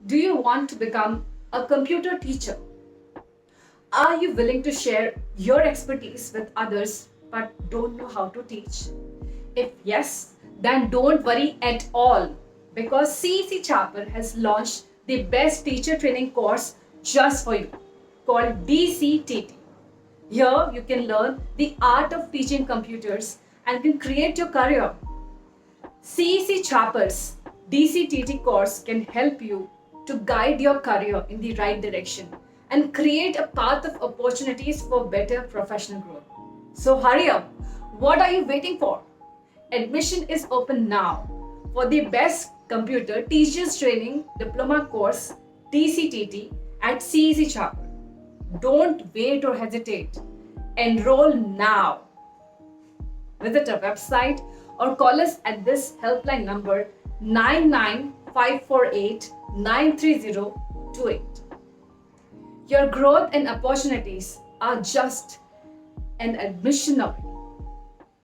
Do you want to become a computer teacher? Are you willing to share your expertise with others but don't know how to teach? If yes, then don't worry at all because CEC Chapar has launched the best teacher training course just for you called DCTT. Here you can learn the art of teaching computers and can create your career. CEC Chapar's DCTT course can help you to guide your career in the right direction and create a path of opportunities for better professional growth. So hurry up. What are you waiting for? Admission is open now for the best computer teachers training diploma course DCTT at CEC Chapar. Don't wait or hesitate. Enroll now. Visit our website or call us at this helpline number 99548 93028. Your growth and opportunities are just an admission away.